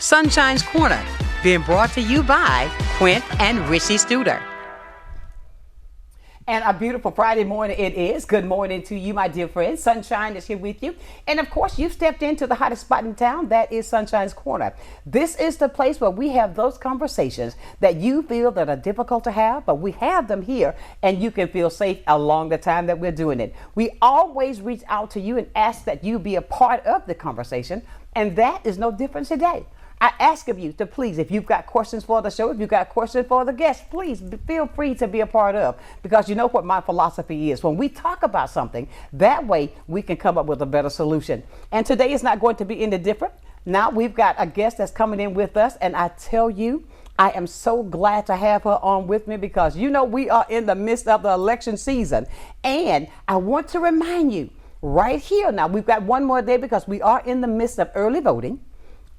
Sunshine's Corner, being brought to you by Quint and Richie Studer. And a beautiful Friday morning it is. Good morning to you, my dear friends. Sunshine is here with you. And of course, you've stepped into the hottest spot in town. That is Sunshine's Corner. This is the place where we have those conversations that you feel that are difficult to have, but we have them here and you can feel safe along the time that we're doing it. We always reach out to you and ask that you be a part of the conversation. And that is no different today. I ask of you to please, if you've got questions for the show, if you've got questions for the guests, please feel free to be a part of, because you know what my philosophy is. When we talk about something, that way we can come up with a better solution. And today is not going to be any different. Now we've got a guest that's coming in with us, and I tell you, I am so glad to have her on with me, because you know we are in the midst of the election season. And I want to remind you right here, now we've got one more day because we are in the midst of early voting.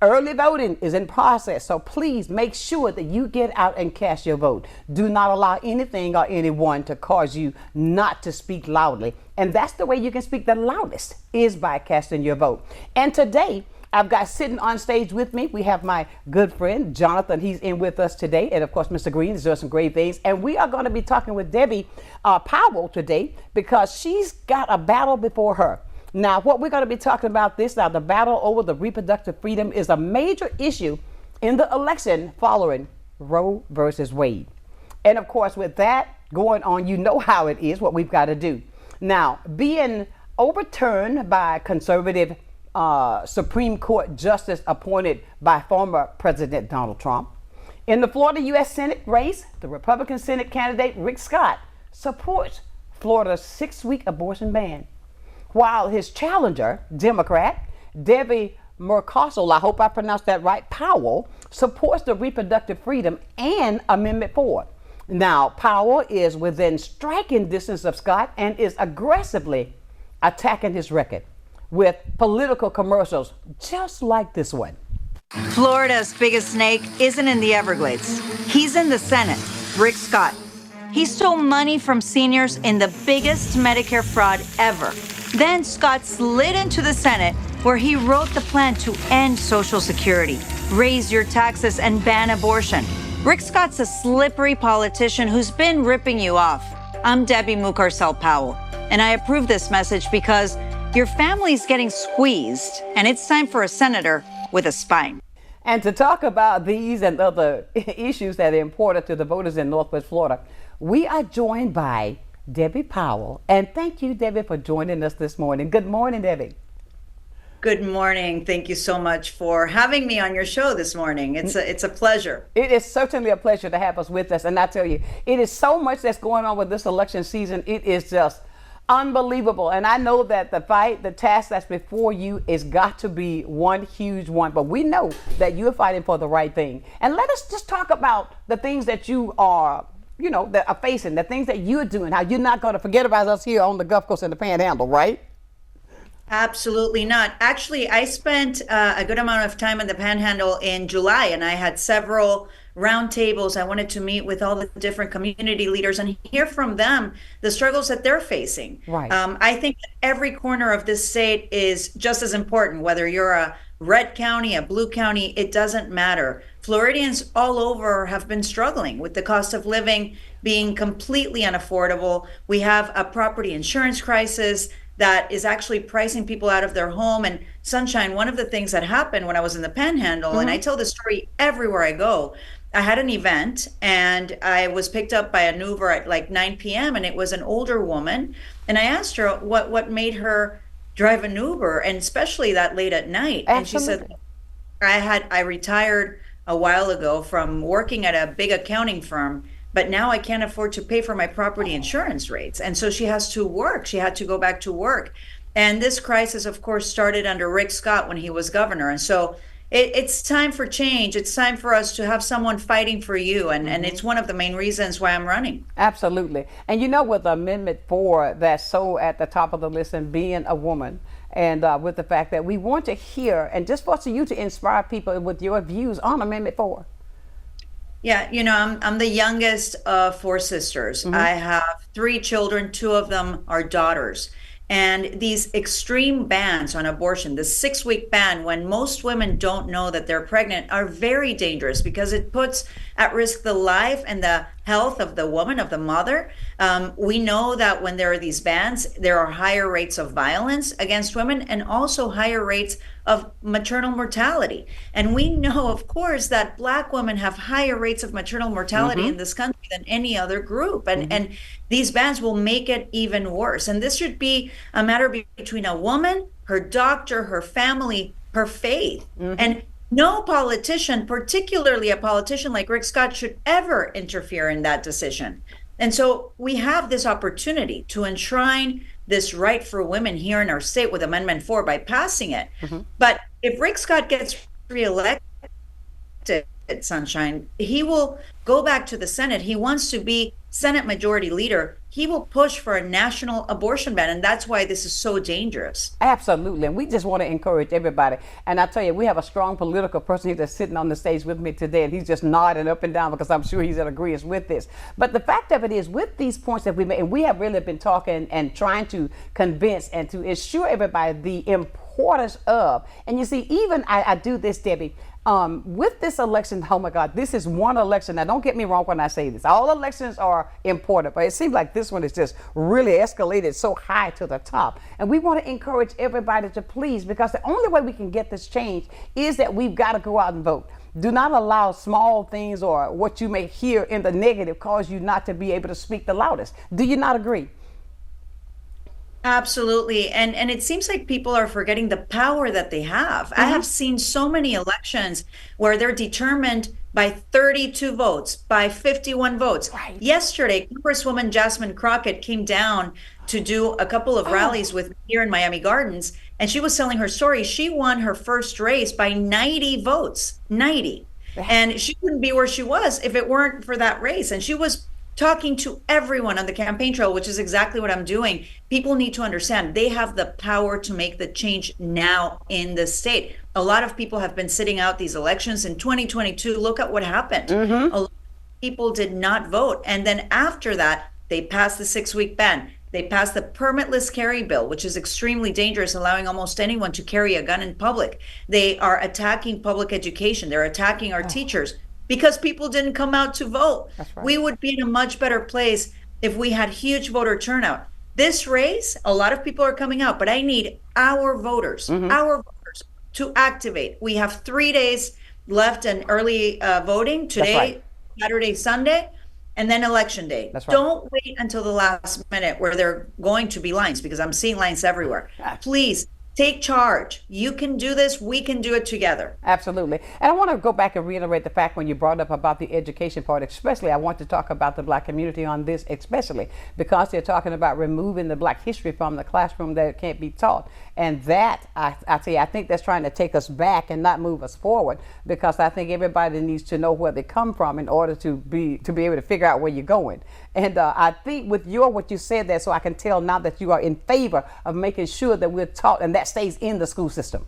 Early voting is in process, so please make sure that you get out and cast your vote. Do not allow anything or anyone to cause you not to speak loudly. And that's the way you can speak the loudest, is by casting your vote. And today, I've got sitting on stage with me, we have my good friend, Jonathan. He's in with us today. And of course, Mr. Green is doing some great things. And we are going to be talking with Debbie Powell today, because she's got a battle before her. Now, what we're going to be talking about this now, the battle over the reproductive freedom is a major issue in the election following Roe versus Wade. And of course, with that going on, you know how it is, what we've got to do. Now, being overturned by conservative Supreme Court justice appointed by former President Donald Trump. In the Florida U.S. Senate race, the Republican Senate candidate Rick Scott supports Florida's 6-week abortion ban, while his challenger, Democrat Debbie Mucarsel, I hope I pronounced that right, Powell, supports the reproductive freedom and Amendment 4. Now, Powell is within striking distance of Scott and is aggressively attacking his record with political commercials just like this one. Florida's biggest snake isn't in the Everglades. He's in the Senate, Rick Scott. He stole money from seniors in the biggest Medicare fraud ever. Then Scott slid into the Senate, where he wrote the plan to end Social Security, raise your taxes, and ban abortion. Rick Scott's a slippery politician who's been ripping you off. I'm Debbie Mucarsel-Powell, and I approve this message because your family's getting squeezed, and it's time for a senator with a spine. And to talk about these and other issues that are important to the voters in Northwest Florida, we are joined by Debbie Powell. And thank you, Debbie, for joining us this morning. Good morning, Debbie. Good morning. Thank you so much for having me on your show this morning. It's a pleasure. It is certainly a pleasure to have us with us. And I tell you, it is so much that's going on with this election season. It is just unbelievable. And I know that the task that's before you is got to be one huge one. But we know that you're fighting for the right thing. And let us just talk about the things that you are that are facing, the things that you're doing, how you're not going to forget about us here on the Gulf Coast and the Panhandle, right? Absolutely not. Actually, I spent a good amount of time in the Panhandle in July, and I had several roundtables. I wanted to meet with all the different community leaders and hear from them the struggles that they're facing. Right. I think that every corner of this state is just as important, whether you're a red county, a blue county, it doesn't matter. Floridians all over have been struggling with the cost of living being completely unaffordable. We have a property insurance crisis that is actually pricing people out of their home. And Sunshine, one of the things that happened when I was in the Panhandle, and I tell this story everywhere I go, I had an event and I was picked up by an Uber at like 9 p.m. and it was an older woman. And I asked her what made her drive an Uber, and especially that late at night. Absolutely. And she said, I retired a while ago from working at a big accounting firm, but now I can't afford to pay for my property insurance rates. And so she has to work. She had to go back to work. And this crisis, of course, started under Rick Scott when he was governor. And so it's time for change. It's time for us to have someone fighting for you. And it's one of the main reasons why I'm running. Absolutely. And with Amendment 4, that's so at the top of the list, and being a woman, and with the fact that we want to hear, and just for you to inspire people with your views on Amendment 4. Yeah, I'm the youngest of 4 sisters. I have 3 children. 2 of them are daughters. And these extreme bans on abortion, the 6-week ban, when most women don't know that they're pregnant, are very dangerous because it puts at risk the life and the health of the woman, of the mother. We know that when there are these bans, there are higher rates of violence against women and also higher rates of maternal mortality. And we know, of course, that Black women have higher rates of maternal mortality in this country than any other group. And these bans will make it even worse. And this should be a matter between a woman, her doctor, her family, her faith. And no politician, particularly a politician like Rick Scott, should ever interfere in that decision. And so we have this opportunity to enshrine this right for women here in our state with Amendment 4 by passing it. But if Rick Scott gets reelected, Sonshine, he will go back to the Senate. He wants to be Senate Majority Leader. He will push for a national abortion ban, and that's why this is so dangerous. Absolutely, and we just want to encourage everybody. And I tell you, we have a strong political person here that's sitting on the stage with me today, and he's just nodding up and down because I'm sure he's in agreement with this. But the fact of it is, with these points that we made, and we have really been talking and trying to convince and to assure everybody the importance of, and you see, even I do this, Debbie, with this election, oh my God, this is one election. Now, don't get me wrong when I say this. All elections are important, but it seems like this one is just really escalated so high to the top. And we want to encourage everybody to please, because the only way we can get this change is that we've got to go out and vote. Do not allow small things or what you may hear in the negative cause you not to be able to speak the loudest. Do you not agree? Absolutely. And it seems like people are forgetting the power that they have. I have seen so many elections where they're determined by 32 votes, by 51 votes. Right. Yesterday, Congresswoman Jasmine Crockett came down to do a couple of rallies with me here in Miami Gardens, and she was telling her story. She won her first race by 90 votes, 90. And she wouldn't be where she was if it weren't for that race. And she was talking to everyone on the campaign trail, which is exactly what I'm doing. People need to understand they have the power to make the change now in the state. A lot of people have been sitting out these elections in 2022. Look at what happened. A lot of people did not vote. And then after that, they passed the 6-week ban. They passed the permitless carry bill, which is extremely dangerous, allowing almost anyone to carry a gun in public. They are attacking public education. They're attacking our teachers, because people didn't come out to vote. That's right. We would be in a much better place if we had huge voter turnout. This race, a lot of people are coming out, but I need our voters to activate. We have 3 days left in early voting, today, right. Saturday, Sunday, and then election day. That's right. Don't wait until the last minute where there are going to be lines, because I'm seeing lines everywhere. Please take charge. You can do this. We can do it together. Absolutely. And I want to go back and reiterate the fact when you brought up about the education part, especially I want to talk about the Black community on this, especially because they're talking about removing the Black history from the classroom that it can't be taught. And that, I tell you, I think that's trying to take us back and not move us forward, because I think everybody needs to know where they come from in order to be able to figure out where you're going. And I think with what you said there, so I can tell now that you are in favor of making sure that we're taught and that stays in the school system.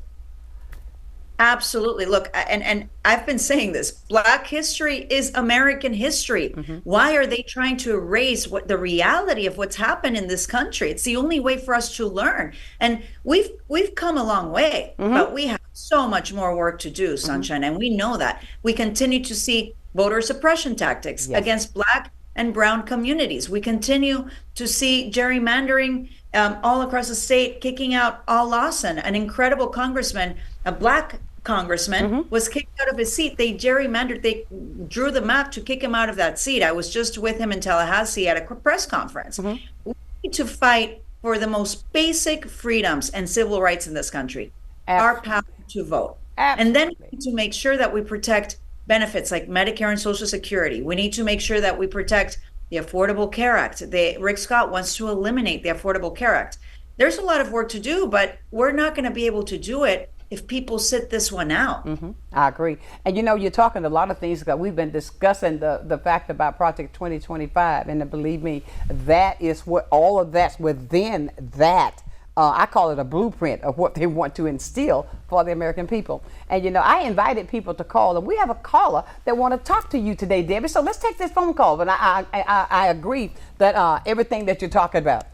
Absolutely. Look, and I've been saying this, Black history is American history. Why are they trying to erase the reality of what's happened in this country? It's the only way for us to learn. And we've come a long way, but we have so much more work to do, Sonshine, and we know that. We continue to see voter suppression tactics against Black and brown communities. We continue to see gerrymandering all across the state, kicking out Al Lawson, an incredible congressman, a Black congressman, was kicked out of his seat. They gerrymandered, they drew the map to kick him out of that seat. I was just with him in Tallahassee at a press conference. We need to fight for the most basic freedoms and civil rights in this country, our power to vote. And then we need to make sure that we protect benefits like Medicare and Social Security. We need to make sure that we protect the Affordable Care Act. Rick Scott wants to eliminate the Affordable Care Act. There's a lot of work to do, but we're not going to be able to do it if people sit this one out. I agree. And you're talking a lot of things that we've been discussing the fact about Project 2025. And believe me, that is what all of that's within that. I call it a blueprint of what they want to instill for the American people. And I invited people to call, and we have a caller that want to talk to you today, Debbie. So let's take this phone call. And I agree that everything that you're talking about.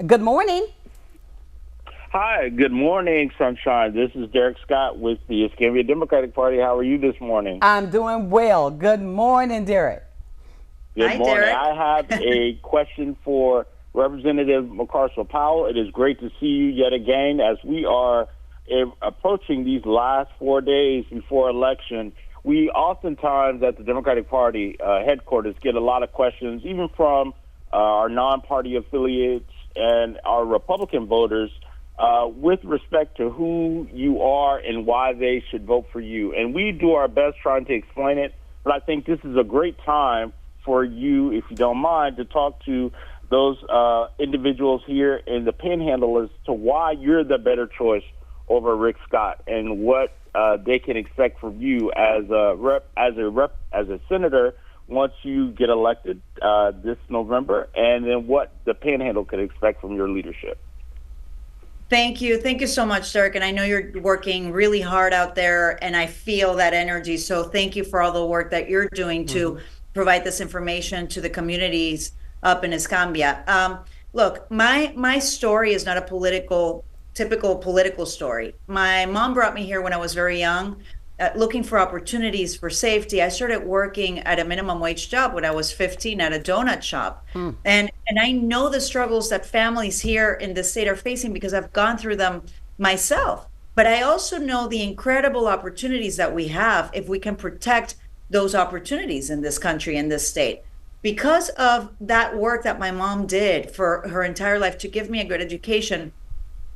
Good morning. Hi, good morning, Sonshine. This is Derek Scott with the Escambia Democratic Party. How are you this morning? I'm doing well. Good morning, Derek. Good Hi, morning. Derek. I have a question for Representative Mucarsel-Powell. It is great to see you yet again as we are approaching these last 4 days before election. We oftentimes at the Democratic Party headquarters get a lot of questions, even from our non-party affiliates and our Republican voters, with respect to who you are and why they should vote for you. And we do our best trying to explain it, but I think this is a great time for you, if you don't mind, to talk to those individuals here in the Panhandle as to why you're the better choice over Rick Scott and what they can expect from you as a senator once you get elected this November, and then what the Panhandle can expect from your leadership. Thank you. Thank you so much, Dirk. And I know you're working really hard out there, and I feel that energy. So thank you for all the work that you're doing to provide this information to the communities up in Escambia. Look, my story is not a typical political story. My mom brought me here when I was very young, looking for opportunities for safety. I started working at a minimum wage job when I was 15 at a donut shop. And I know the struggles that families here in the state are facing because I've gone through them myself. But I also know the incredible opportunities that we have if we can protect those opportunities in this country, in this state. Because of that work that my mom did for her entire life to give me a good education,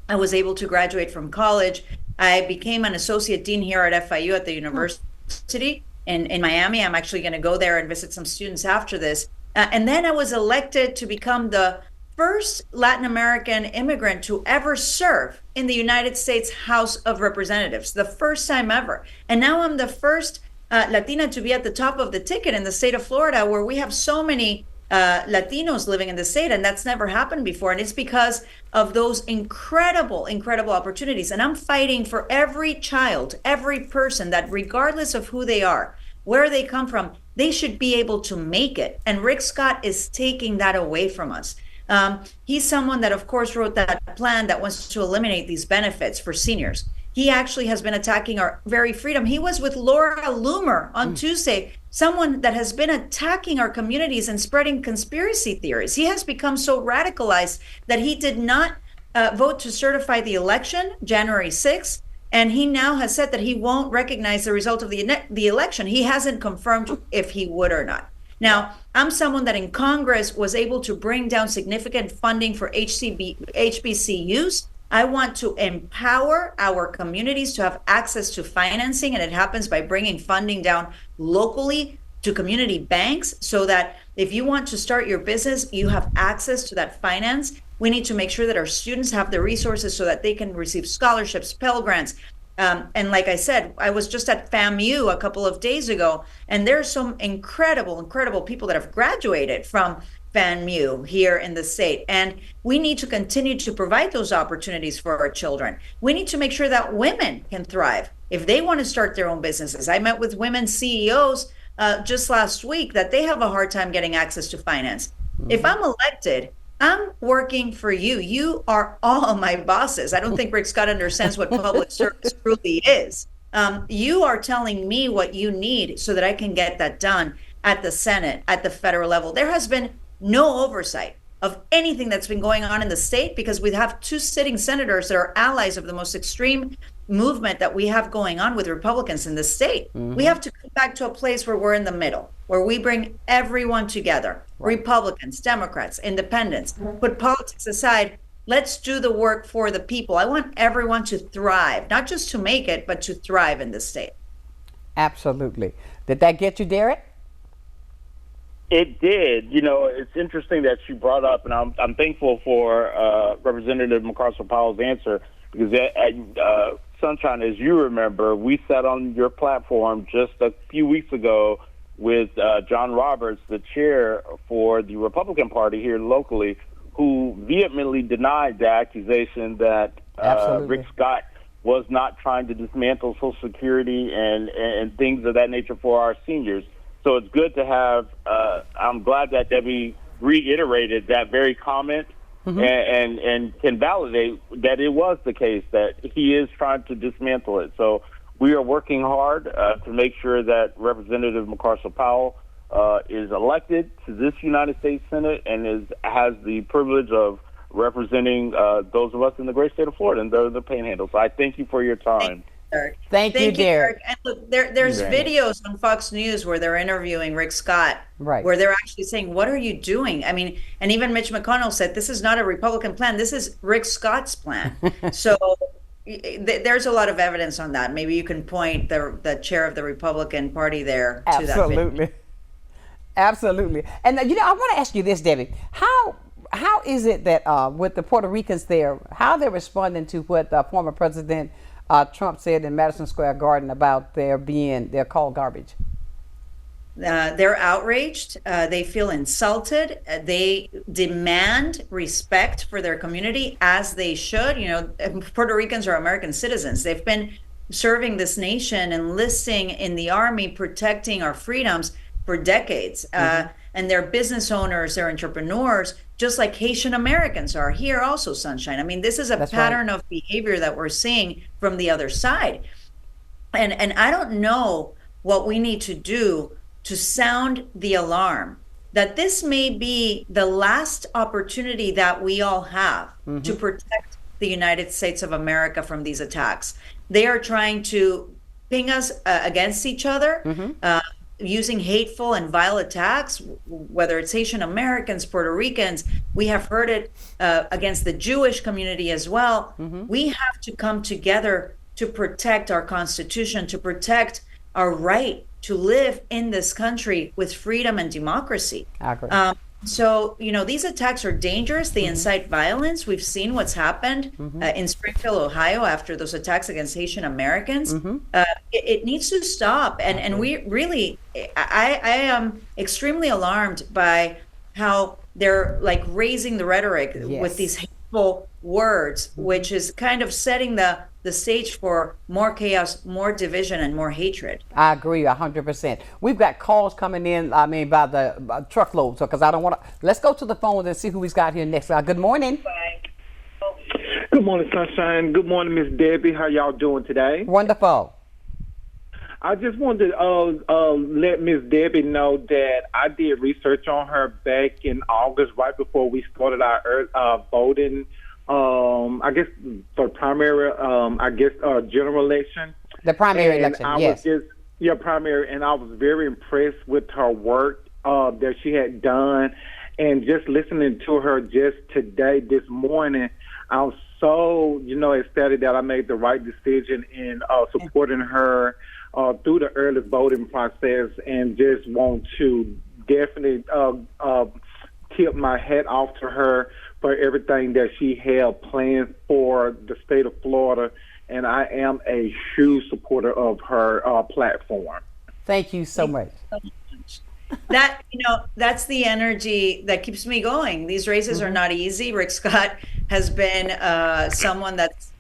I was able to graduate from college. I became an associate dean here at FIU at the university in Miami. I'm actually going to go there and visit some students after this. And then I was elected to become the first Latin American immigrant to ever serve in the United States House of Representatives, the first time ever. And now I'm the first Latina to be at the top of the ticket in the state of Florida, where we have so many Latinos living in the state, and that's never happened before. And it's because of those incredible opportunities. And I'm fighting for every child, every person, that regardless of who they are, where they come from, they should be able to make it. And Rick Scott is taking that away from us. He's someone that, of course, wrote that plan that wants to eliminate these benefits for seniors. He actually has been attacking our very freedom. He was with Laura Loomer on Tuesday, someone that has been attacking our communities and spreading conspiracy theories. He has become so radicalized that he did not vote to certify the election January 6th. And he now has said that he won't recognize the result of the election. He hasn't confirmed if he would or not. Now, I'm someone that in Congress was able to bring down significant funding for HBCUs. I want to empower our communities to have access to financing, and it happens by bringing funding down locally to community banks so that if you want to start your business, you have access to that finance. We need to make sure that our students have the resources so that they can receive scholarships, Pell Grants. And like I said, I was just at FAMU a couple of days ago, and there's some incredible people that have graduated from FAMU here in the state. And we need to continue to provide those opportunities for our children. We need to make sure that women can thrive if they want to start their own businesses. I met with women CEOs just last week that they have a hard time getting access to finance. If I'm elected, I'm working for you. You are all my bosses. I don't think Rick Scott understands what public service truly is. You are telling me what you need so that I can get that done at the Senate, at the federal level. There has been no oversight of anything that's been going on in the state because we have two sitting senators that are allies of the most extreme movement that we have going on with Republicans in the state. We have to come back to a place where we're in the middle, where we bring everyone together, Republicans, Democrats, independents, put politics aside. Let's do the work for the people. I want everyone to thrive, not just to make it, but to thrive in this state. Absolutely. Did that get you, Derek? It did. You know, it's interesting that you brought up, and I'm thankful for Representative Mucarsel-Powell's answer, because Sonshine, as you remember, we sat on your platform just a few weeks ago with John Roberts, the chair for the Republican Party here locally, who vehemently denied the accusation that Rick Scott was not trying to dismantle Social Security and things of that nature for our seniors. So it's good to have, I'm glad that Debbie reiterated that very comment and can validate that it was the case, that he is trying to dismantle it. So we are working hard to make sure that Representative Mucarsel-Powell is elected to this United States Senate and has the privilege of representing those of us in the great state of Florida and the Panhandle. So I thank you for your time. Thank you, Garrett. And look, there's videos on Fox News where they're interviewing Rick Scott, right, where they're actually saying, what are you doing? I mean, and even Mitch McConnell said, this is not a Republican plan. This is Rick Scott's plan. So there's a lot of evidence on that. Maybe you can point the chair of the Republican Party there to that video. Absolutely. And I want to ask you this, Debbie. How is it that with the Puerto Ricans there, how they're responding to what former President Trump said in Madison Square Garden about they're called garbage? They're outraged. They feel insulted. They demand respect for their community, as they should. Puerto Ricans are American citizens. They've been serving this nation, enlisting in the Army, protecting our freedoms for decades. And they're business owners, they're entrepreneurs, just like Haitian Americans are here also, Sonshine. I mean, this is a pattern of behavior that we're seeing from the other side. And I don't know what we need to do to sound the alarm that this may be the last opportunity that we all have to protect the United States of America from these attacks. They are trying to ping us against each other, using hateful and vile attacks, whether it's Haitian Americans, Puerto Ricans. We have heard it against the Jewish community as well. We have to come together to protect our Constitution, to protect our right to live in this country with freedom and democracy. I agree. So, these attacks are dangerous. They incite violence. We've seen what's happened in Springfield, Ohio, after those attacks against Haitian Americans. It needs to stop. And we really, I am extremely alarmed by how they're like raising the rhetoric with these hateful words, which is kind of setting the stage for more chaos, more division, and more hatred. I agree 100%. We've got calls coming in, by the truckload, because I don't want to. Let's go to the phone and see who we've got here next. Good morning. Good morning, Sonshine. Good morning, Miss Debbie. How y'all doing today? Wonderful. I just wanted to let Miss Debbie know that I did research on her back in August, right before we started our voting. I guess for primary, general election. The primary election, yes. Primary, and I was very impressed with her work that she had done, and just listening to her just today, this morning, I was so, ecstatic that I made the right decision in supporting her through the early voting process, and just want to definitely tip my hat off to her for everything that she had planned for the state of Florida, and I am a huge supporter of her platform. Thank you so much. That's the energy that keeps me going. These races are not easy. Rick Scott has been someone that's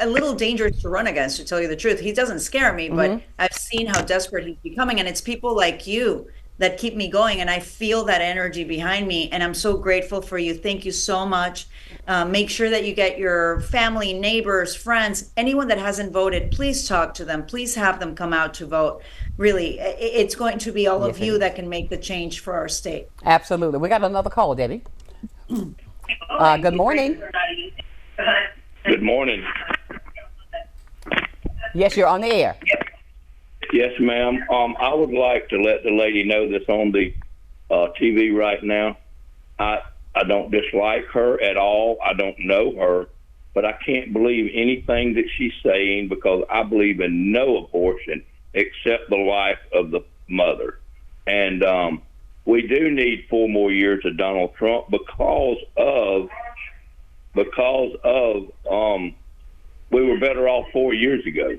a little dangerous to run against, to tell you the truth. He doesn't scare me, but I've seen how desperate he's becoming, and it's people like you that keep me going, and I feel that energy behind me, and I'm so grateful for you. Thank you so much. Make sure that you get your family, neighbors, friends, anyone that hasn't voted, please talk to them. Please have them come out to vote. Really, it's going to be all of you that can make the change for our state. Absolutely. We got another call, Debbie. Good morning. Good morning. Yes, you're on the air. Yes, ma'am. I would like to let the lady know that's on the TV right now. I don't dislike her at all. I don't know her, but I can't believe anything that she's saying, because I believe in no abortion except the life of the mother. And we do need 4 more years of Donald Trump because we were better off 4 years ago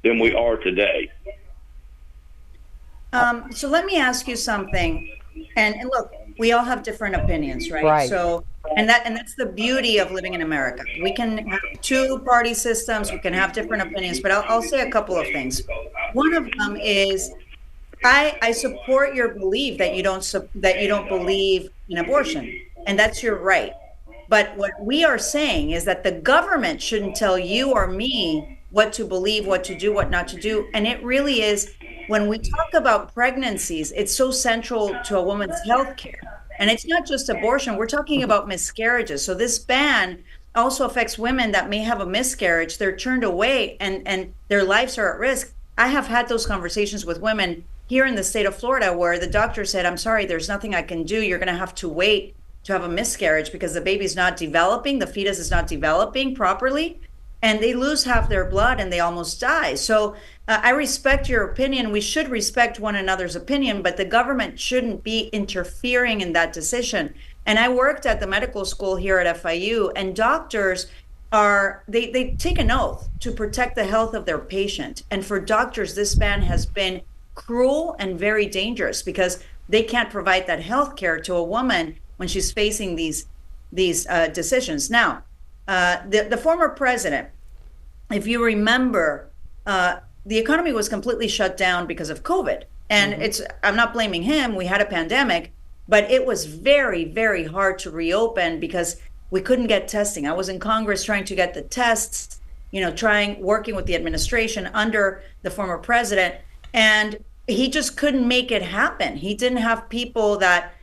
than we are today. So let me ask you something. And look, we all have different opinions, right? Right. So, and that's the beauty of living in America. We can have 2-party systems. We can have different opinions, but I'll say a couple of things. One of them is, I support your belief that you don't believe in abortion, and that's your right. But what we are saying is that the government shouldn't tell you or me what to believe, what to do, what not to do. And it really is, when we talk about pregnancies, it's so central to a woman's health care. And it's not just abortion, we're talking about miscarriages. So this ban also affects women that may have a miscarriage. They're turned away and their lives are at risk. I have had those conversations with women here in the state of Florida where the doctor said, I'm sorry, there's nothing I can do. You're going to have to wait to have a miscarriage because the baby's not developing, the fetus is not developing properly, and they lose half their blood and they almost die. So I respect your opinion. We should respect one another's opinion, but the government shouldn't be interfering in that decision. And I worked at the medical school here at FIU, and doctors they take an oath to protect the health of their patient. And for doctors, this ban has been cruel and very dangerous because they can't provide that health care to a woman when she's facing these decisions. Now, the former president, if you remember, the economy was completely shut down because of COVID. And I'm not blaming him. We had a pandemic, but it was very, very hard to reopen because we couldn't get testing. I was in Congress trying to get the tests, working with the administration under the former president, and he just couldn't make it happen. He didn't have people that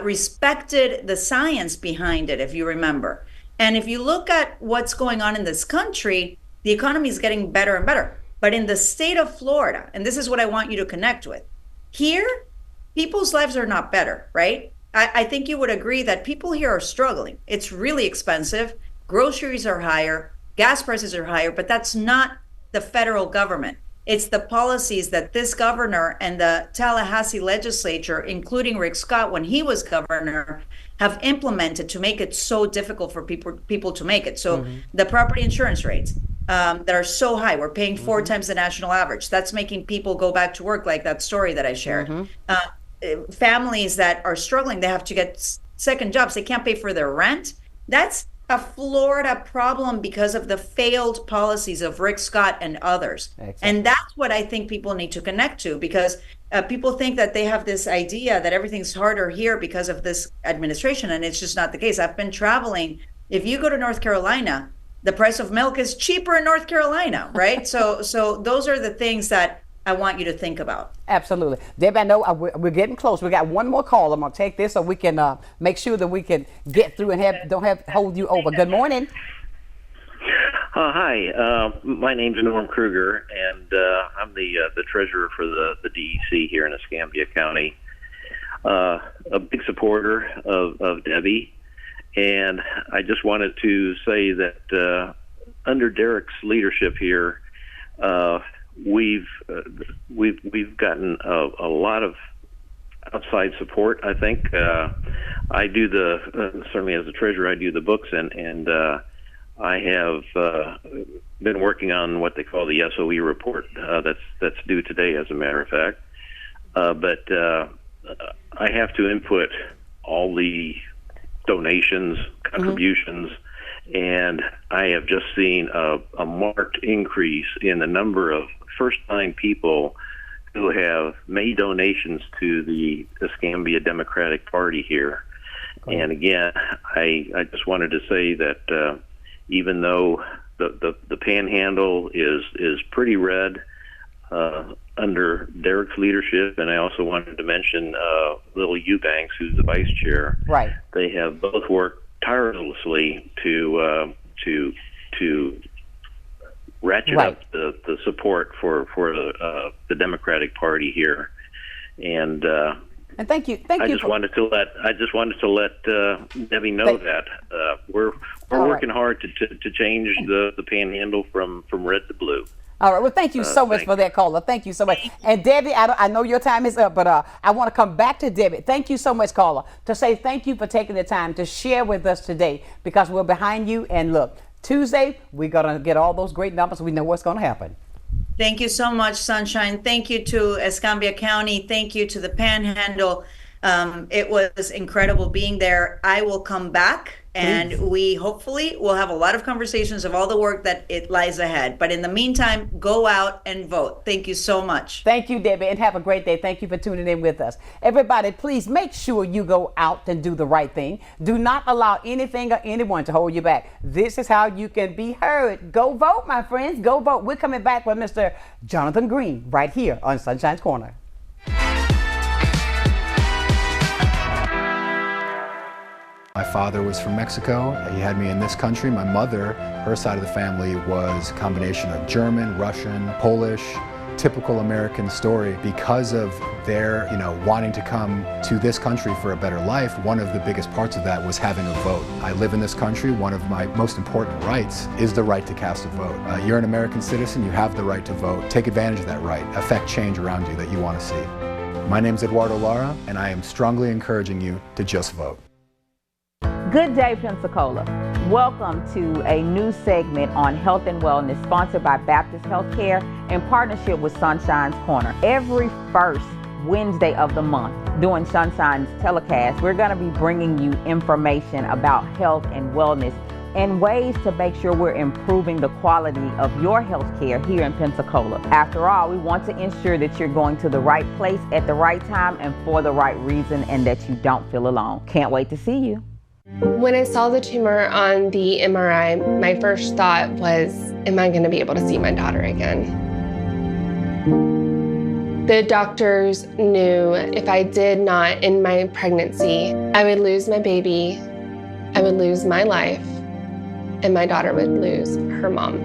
respected the science behind it, if you remember. And if you look at what's going on in this country, the economy is getting better and better. But in the state of Florida, and this is what I want you to connect with, here, people's lives are not better, right? I think you would agree that people here are struggling. It's really expensive. Groceries are higher, gas prices are higher, but that's not the federal government. It's the policies that this governor and the Tallahassee legislature, including Rick Scott when he was governor, have implemented to make it so difficult for people to make it. So the property insurance rates that are so high, we're paying 4 times the national average. That's making people go back to work, like that story that I shared. Families that are struggling, they have to get second jobs. They can't pay for their rent. That's a Florida problem because of the failed policies of Rick Scott and others. Exactly. And that's what I think people need to connect to, because people think that they have this idea that everything's harder here because of this administration, and it's just not the case. I've been traveling. If you go to North Carolina, the price of milk is cheaper in North Carolina, right? So those are the things that I want you to think about. Absolutely. Debbie, I know we're getting close. We got one more call. I'm going to take this so we can make sure that we can get through and don't hold you over. Good morning. Hi. My name's Norm Kruger, and I'm the treasurer for the DEC here in Escambia County. A big supporter of Debbie, and I just wanted to say that under Derek's leadership here, we've gotten a lot of outside support. I think I do certainly as a treasurer, I do the books, and I have been working on what they call the SOE report that's due today, as a matter of fact. But I have to input all the donations, contributions, and I have just seen a marked increase in the number of first-time people who have made donations to the Escambia Democratic Party here. Okay. And again, I just wanted to say that even though the panhandle is pretty red under Derek's leadership, and I also wanted to mention Little Eubanks, who's the vice chair. Right. They have both worked tirelessly to ratchet up the support for the Democratic Party here, and thank you. I just wanted to let Debbie know that we're working hard to change the panhandle from red to blue. All right. Well, thank you so much for that, caller. Thank you so much. And Debbie, I know your time is up, but I want to come back to Debbie. Thank you so much, caller, to say thank you for taking the time to share with us today, because we're behind you. And look, Tuesday, we're going to get all those great numbers. We know what's going to happen. Thank you so much, Sonshine. Thank you to Escambia County. Thank you to the Panhandle. It was incredible being there. I will come back And we hopefully will have a lot of conversations of all the work that it lies ahead. But in the meantime, go out and vote. Thank you so much. Thank you, Debbie, and have a great day. Thank you for tuning in with us. Everybody, please make sure you go out and do the right thing. Do not allow anything or anyone to hold you back. This is how you can be heard. Go vote, my friends. Go vote. We're coming back with Mr. Jonathan Green right here on Sunshine's Corner. My father was from Mexico. He had me in this country. My mother, her side of the family was a combination of German, Russian, Polish, typical American story. Because of their, wanting to come to this country for a better life, one of the biggest parts of that was having a vote. I live in this country. One of my most important rights is the right to cast a vote. You're an American citizen. You have the right to vote. Take advantage of that right. Affect change around you that you want to see. My name's Eduardo Lara, and I am strongly encouraging you to just vote. Good day, Pensacola. Welcome to a new segment on health and wellness sponsored by Baptist Healthcare in partnership with Sunshine's Corner. Every first Wednesday of the month during Sunshine's telecast, we're going to be bringing you information about health and wellness and ways to make sure we're improving the quality of your health care here in Pensacola. After all, we want to ensure that you're going to the right place at the right time and for the right reason, and that you don't feel alone. Can't wait to see you. When I saw the tumor on the MRI, my first thought was, am I going to be able to see my daughter again? The doctors knew if I did not end my pregnancy, I would lose my baby, I would lose my life, and my daughter would lose her mom.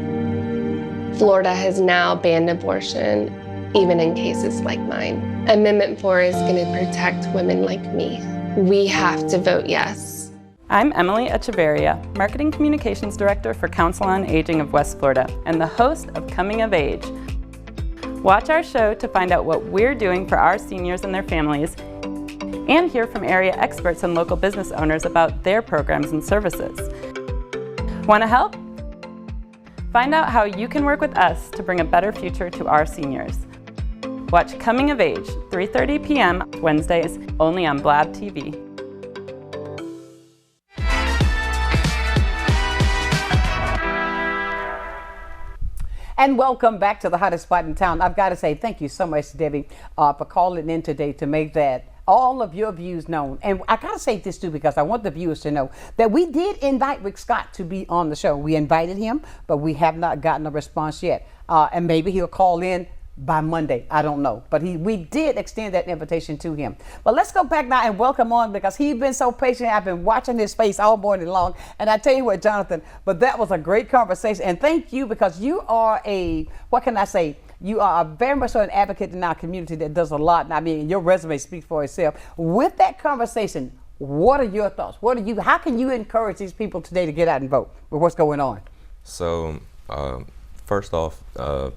Florida has now banned abortion, even in cases like mine. Amendment 4 is going to protect women like me. We have to vote yes. I'm Emily Echeverria, Marketing Communications Director for Council on Aging of West Florida and the host of Coming of Age. Watch our show to find out what we're doing for our seniors and their families, and hear from area experts and local business owners about their programs and services. Want to help? Find out how you can work with us to bring a better future to our seniors. Watch Coming of Age, 3:30 p.m. Wednesdays, only on Blab TV. And welcome back to the hottest spot in town. I've got to say thank you so much, Debbie, for calling in today to make that all of your views known. And I got to say this too, because I want the viewers to know that we did invite Rick Scott to be on the show. We invited him, but we have not gotten a response yet. And maybe he'll call in by Monday. I don't know. But we did extend that invitation to him. But let's go back now and welcome on, because he's been so patient. I've been watching his face all morning long. And I tell you what, Jonathan, but that was a great conversation. And thank you, because you are you are very much so an advocate in our community that does a lot. And I mean, your resume speaks for itself. With that conversation, what are your thoughts? How can you encourage these people today to get out and vote with what's going on? So, first off,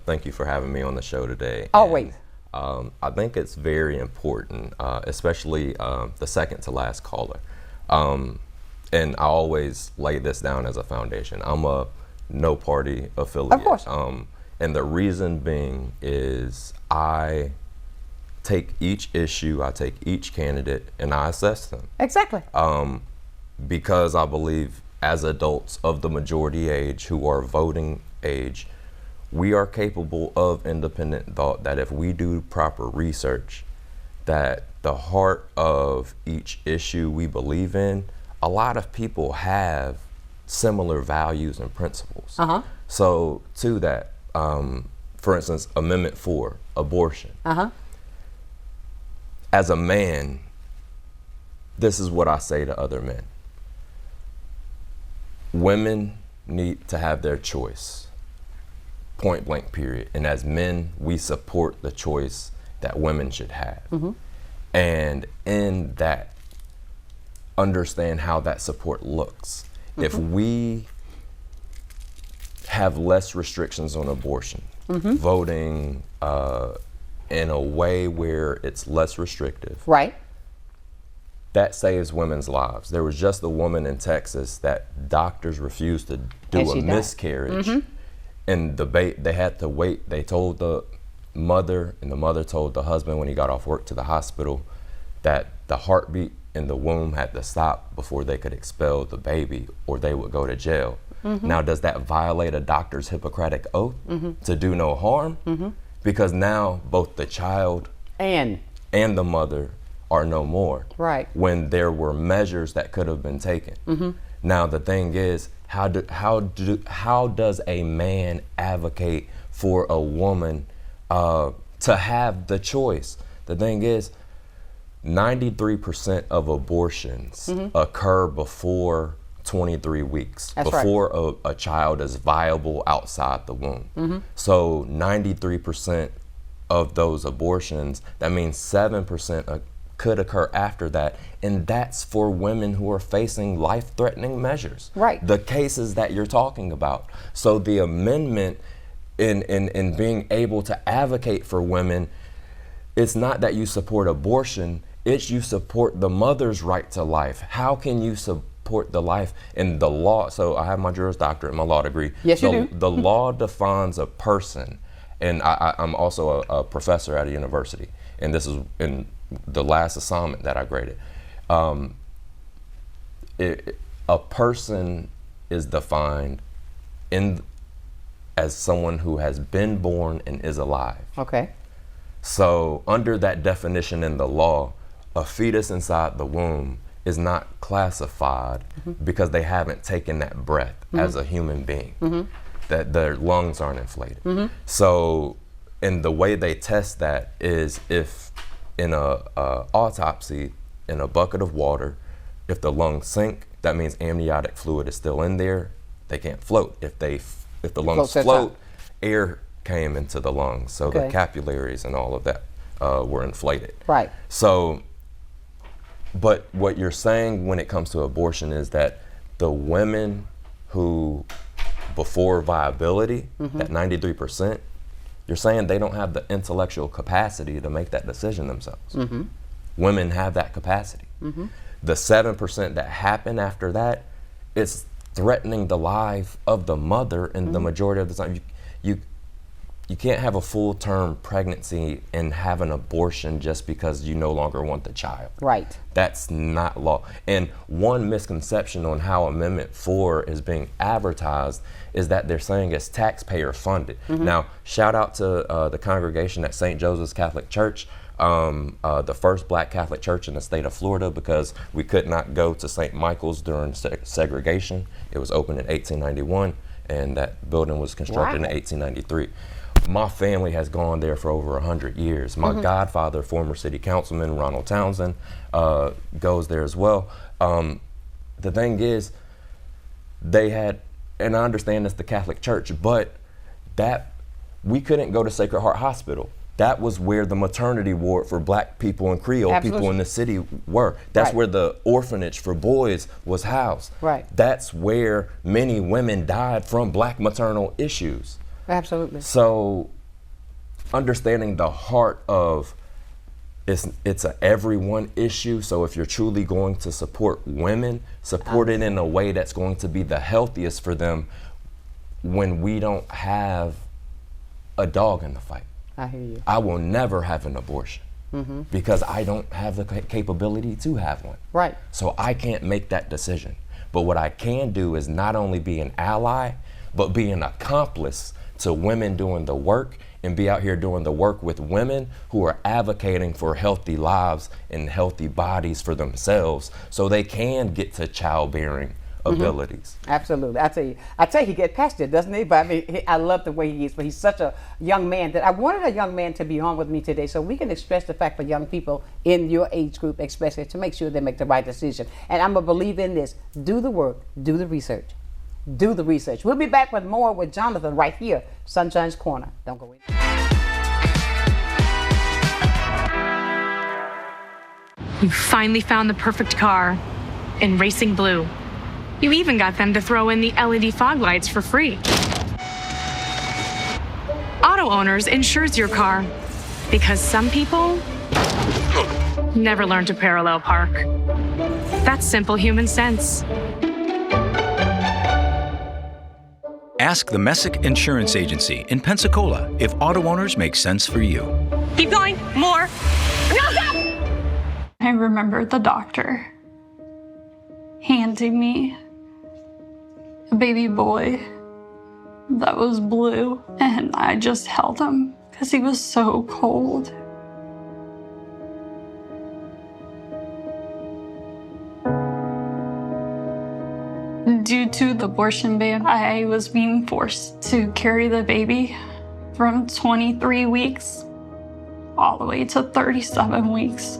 thank you for having me on the show today. Always. And, I think it's very important, especially the second to last caller. And I always lay this down as a foundation. I'm a no party affiliate. Of course. And the reason being is I take each issue, I take each candidate, and I assess them. Exactly. Because I believe as adults of the majority age who are voting age, we are capable of independent thought, that if we do proper research, that the heart of each issue we believe in, a lot of people have similar values and principles. Uh-huh. So to that, for instance, Amendment 4, abortion. Uh-huh. As a man, this is what I say to other men. Women need to have their choice, point blank, period. And as men, we support the choice that women should have. Mm-hmm. And in that, understand how that support looks. Mm-hmm. If we have less restrictions on abortion, mm-hmm. voting in a way where it's less restrictive, right? That saves women's lives. There was just a woman in Texas that doctors refused to do a miscarriage. Mm-hmm. And they had to wait. They told the mother, and the mother told the husband when he got off work to the hospital, that the heartbeat in the womb had to stop before they could expel the baby, or they would go to jail. Now, does that violate a doctor's Hippocratic oath to do no harm? Because now both the child and the mother are no more. Right. When there were measures that could have been taken. Now the thing is, how does a man advocate for a woman to have the choice? The thing is, 93% of abortions occur before 23 weeks, before a child is viable outside the womb. So 93% of those abortions, that means 7% could occur after that, and that's for women who are facing life-threatening measures. Right. The cases that you're talking about. So the amendment in being able to advocate for women, it's not that you support abortion, it's you support the mother's right to life. How can you support the life in the law? So I have my Juris Doctorate, my law degree. Yes, you do. The law defines a person, and I'm also a professor at a university, and this is in the last assignment that I graded. A person is defined as someone who has been born and is alive. Okay. So under that definition in the law, a fetus inside the womb is not classified because they haven't taken that breath as a human being, that their lungs aren't inflated. So, and the way they test that is if in a autopsy, in a bucket of water, if the lungs sink, that means amniotic fluid is still in there, they can't float. If the lungs float, air came into the lungs, so the capillaries and all of that were inflated. Right. So, but what you're saying when it comes to abortion is that the women who, before viability, that 93%, you're saying they don't have the intellectual capacity to make that decision themselves. Women have that capacity. The 7% that happen after that, it's threatening the life of the mother, and the majority of the time, you can't have a full-term pregnancy and have an abortion just because you no longer want the child. Right. That's not law. And one misconception on how Amendment 4 is being advertised is that they're saying it's taxpayer funded. Now, shout out to the congregation at St. Joseph's Catholic Church, the first Black Catholic church in the state of Florida, because we could not go to St. Michael's during segregation. It was opened in 1891, and that building was constructed in 1893. My family has gone there for over 100 years. My godfather, former city councilman Ronald Townsend, goes there as well. The thing is, they had, and I understand it's the Catholic Church, but that we couldn't go to Sacred Heart Hospital. That was where the maternity ward for Black people and Creole people in the city were. That's where the orphanage for boys was housed. Right. That's where many women died from Black maternal issues. Absolutely. So understanding the heart of it's a everyone issue. So if you're truly going to support women, support it in a way that's going to be the healthiest for them when we don't have a dog in the fight. I hear you. I will never have an abortion because I don't have the capability to have one. Right. So I can't make that decision. But what I can do is not only be an ally, but be an accomplice to women doing the work, and be out here doing the work with women who are advocating for healthy lives and healthy bodies for themselves so they can get to childbearing abilities. Absolutely. I tell you, he gets past it, doesn't he? But I mean, I love the way he is, but he's such a young man that I wanted a young man to be on with me today so we can express the fact for young people in your age group, especially, to make sure they make the right decision. And I'm a believer in this. Do the work, do the research. Do the research. We'll be back with more with Jonathan right here, Sunshine's Corner. Don't go away. You finally found the perfect car in Racing Blue. You even got them to throw in the LED fog lights for free. Auto Owners insures your car because some people never learn to parallel park. That's simple human sense. Ask the Messick Insurance Agency in Pensacola if auto owners make sense for you. Keep going. More. No, stop! I remember the doctor handing me a baby boy that was blue, and I just held him because he was so cold. Due to the abortion ban, I was being forced to carry the baby from 23 weeks all the way to 37 weeks,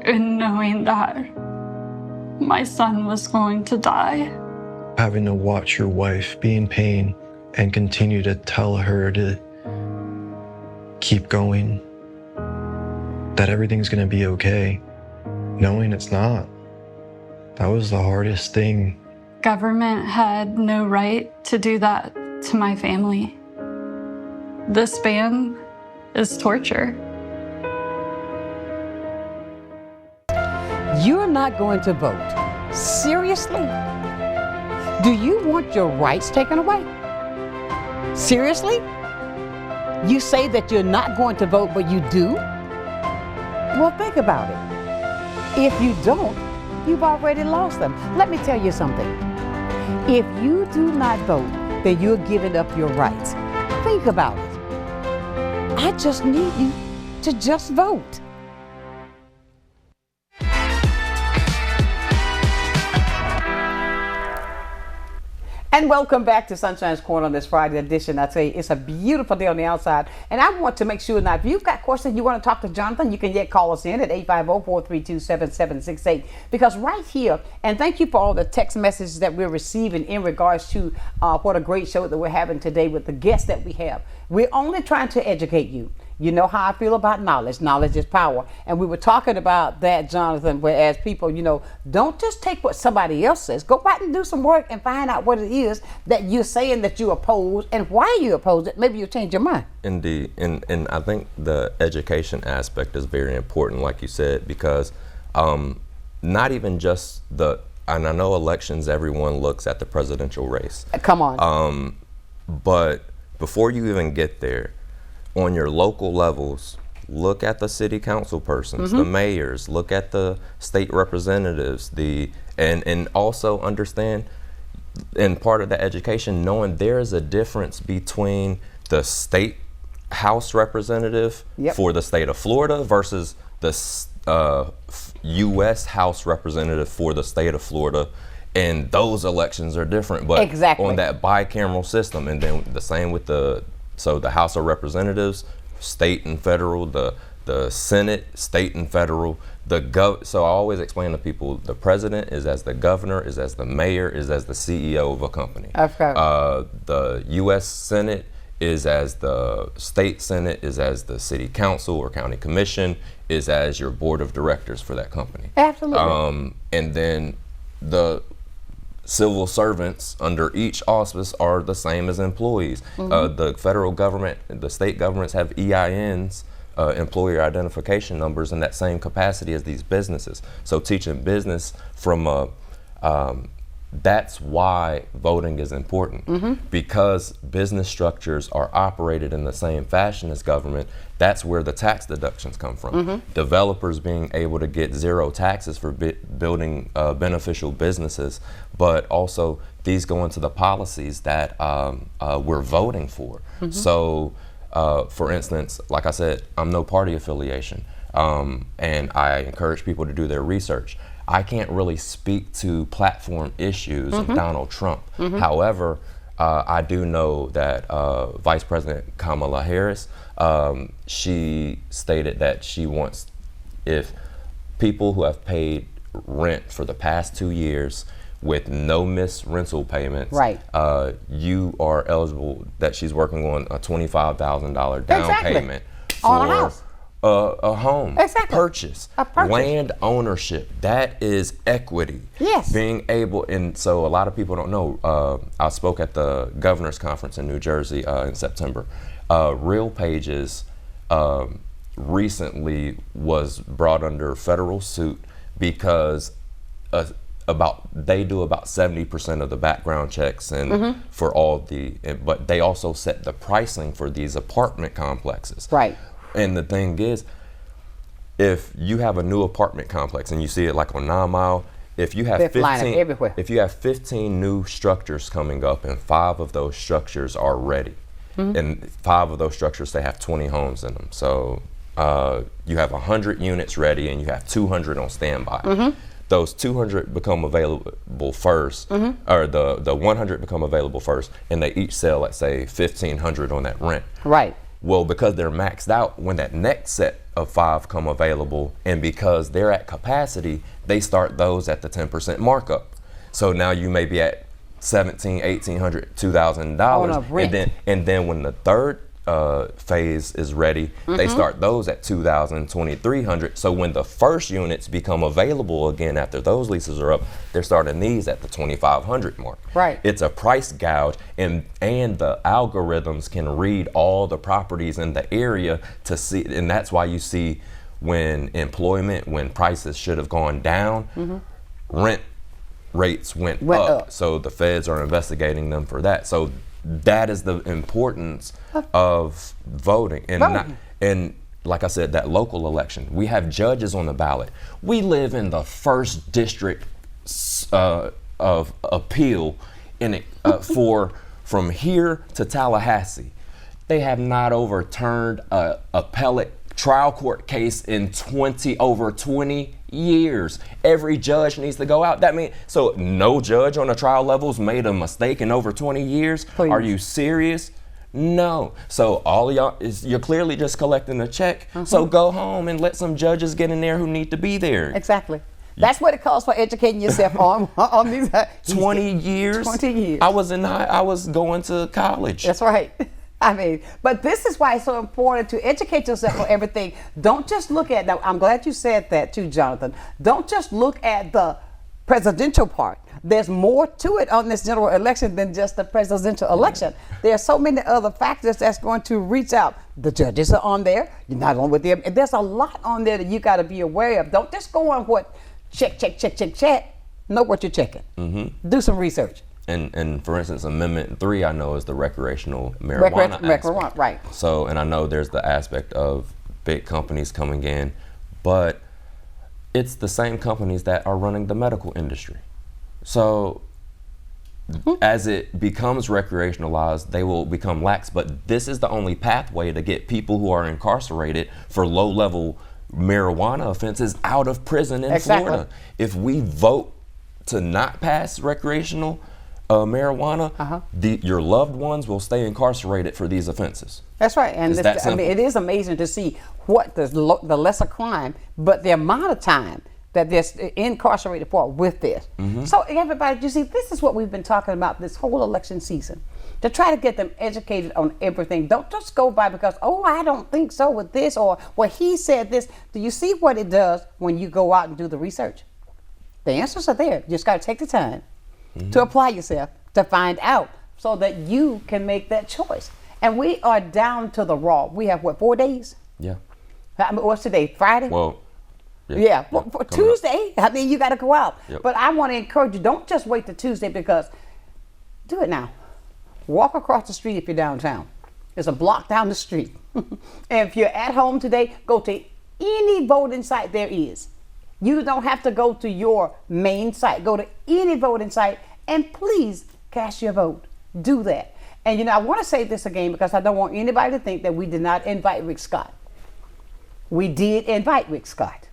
and knowing that my son was going to die. Having to watch your wife be in pain and continue to tell her to keep going, that everything's gonna be okay, knowing it's not. That was the hardest thing. Government had no right to do that to my family. This ban is torture. You're not going to vote. Seriously? Do you want your rights taken away? Seriously? You say that you're not going to vote, but you do? Well, think about it. If you don't, you've already lost them. Let me tell you something. If you do not vote, then you're giving up your rights. Think about it. I just need you to just vote. And welcome back to Sunshine's Corner on this Friday edition. I tell you, it's a beautiful day on the outside. And I want to make sure now, if you've got questions you want to talk to Jonathan, you can yet call us in at 850-432-7768. Because right here, and thank you for all the text messages that we're receiving in regards to what a great show that we're having today with the guests that we have. We're only trying to educate you. You know how I feel about knowledge. Knowledge is power. And we were talking about that, Jonathan, whereas people, don't just take what somebody else says. Go back and do some work and find out what it is that you're saying that you oppose and why you oppose it. Maybe you'll change your mind. Indeed. And I think the education aspect is very important, like you said, because not even just and I know elections, everyone looks at the presidential race. Come on. But before you even get there, on your local levels, look at the city council persons, the mayors, look at the state representatives, and also understand, and part of the education, knowing there is a difference between the state house representative for the state of Florida versus the U.S. House representative for the state of Florida. And those elections are different, but on that bicameral system, and then the same with the House of Representatives, state and federal, the Senate, state and federal, so I always explain to people, the president is as the governor, is as the mayor, is as the CEO of a company. Okay. The U.S. Senate is as the state Senate, is as the city council or county commission, is as your board of directors for that company. Absolutely. And then the civil servants under each auspice are the same as employees. The federal government, the state governments have EINs, employer identification numbers, in that same capacity as these businesses. So teaching business from that's why voting is important, because business structures are operated in the same fashion as government. That's where the tax deductions come from. Developers being able to get zero taxes for building beneficial businesses, but also these go into the policies that we're voting for. So, for instance, like I said, I'm no party affiliation, and I encourage people to do their research. I can't really speak to platform issues of Donald Trump. However, I do know that Vice President Kamala Harris, she stated that she wants, if people who have paid rent for the past 2 years with no missed rental payments, you are eligible, that she's working on a $25,000 down payment on a house. A home purchase, land ownership. That is equity. Yes. Being able, and so a lot of people don't know, I spoke at the governor's conference in New Jersey in September. Real Pages recently was brought under federal suit because they do about 70% of the background checks and for all but they also set the pricing for these apartment complexes. Right. And the thing is, if you have a new apartment complex and you see it like on 9 Mile, if you have 15 new structures coming up and 5 of those structures are ready, and 5 of those structures, they have 20 homes in them. So you have 100 units ready and you have 200 on standby. Those 200 become available first, or the 100 become available first, and they each sell at, say, $1,500 on that rent. Right. Well, because they're maxed out, when that next set of 5 come available, and because they're at capacity, they start those at the 10% markup. So now you may be at $1,700, $1,800, $2,000, and then when the third phase is ready, they start those at $2,000, $2,300. So when the first units become available again after those leases are up, they're starting these at the $2,500 mark. Right. It's a price gouge, and the algorithms can read all the properties in the area to see, and that's why you see when prices should have gone down, rent rates went up. So the feds are investigating them for that. So that is the importance of voting. And like I said, that local election, we have judges on the ballot. We live in the first district of appeal from here to Tallahassee. They have not overturned a appellate trial court case in over 20 years. Every judge needs to go out. That means, so no judge on the trial levels made a mistake in over 20 years? Please. Are you serious? No. So all of y'all, you're clearly just collecting a check. So go home and let some judges get in there who need to be there. Exactly. That's what it calls for educating yourself on these 20 years. 20 years. I was going to college. That's right. I mean, but this is why it's so important to educate yourself on everything. Don't just look at, now I'm glad you said that too, Jonathan. Don't just look at the presidential part. There's more to it on this general election than just the presidential election. There are so many other factors that's going to reach out. The judges are on there. You're not on with them. There's a lot on there that you got to be aware of. Don't just go on what check. Know what you're checking. Do some research. And for instance, Amendment 3, I know, is the recreational marijuana aspect. Right. So, and I know there's the aspect of big companies coming in, but it's the same companies that are running the medical industry. So as it becomes recreationalized, they will become lax, but this is the only pathway to get people who are incarcerated for low-level marijuana offenses out of prison in Florida. If we vote to not pass recreational marijuana, your loved ones will stay incarcerated for these offenses. That's right, and I mean, it is amazing to see what the lesser crime, but the amount of time that they're incarcerated for with this. So everybody, you see, this is what we've been talking about this whole election season, to try to get them educated on everything. Don't just go by because, oh, I don't think so with this, or well, he said this. Do you see what it does when you go out and do the research? The answers are there. You just got to take the time to apply yourself, to find out, so that you can make that choice. And we are down to the raw. We have, what, 4 days? Yeah. I mean, what's today, Friday? Well, for Tuesday, I mean, you got to go out. Yep. But I want to encourage you, don't just wait till Tuesday, because do it now. Walk across the street if you're downtown. There's a block down the street. And if you're at home today, go to any voting site there is. You don't have to go to your main site. Go to any voting site and please cast your vote. Do that. And you know, I want to say this again because I don't want anybody to think that we did not invite Rick Scott. We did invite Rick Scott.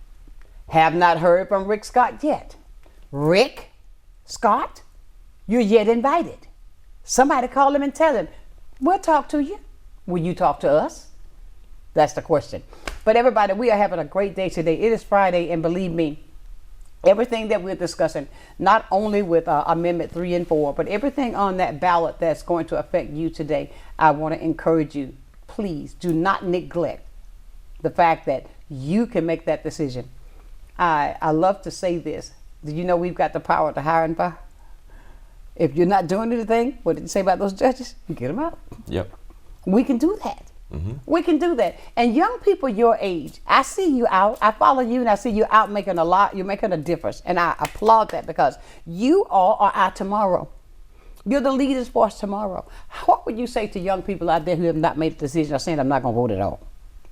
Have not heard from Rick Scott yet. Rick Scott, you're yet invited. Somebody call him and tell him, we'll talk to you. Will you talk to us? That's the question. But everybody, we are having a great day today. It is Friday, and believe me, everything that we're discussing, not only with Amendment 3 and 4, but everything on that ballot that's going to affect you today, I want to encourage you, please do not neglect the fact that you can make that decision. I love to say this. Do you know we've got the power to hire and fire? If you're not doing anything, what did you say about those judges? Get them out. Yep. We can do that. We can do that. And young people your age, I see you out. I follow you and I see you out making a lot. You're making a difference. And I applaud that because you all are our tomorrow. You're the leaders for us tomorrow. What would you say to young people out there who have not made a decision or saying, I'm not going to vote at all?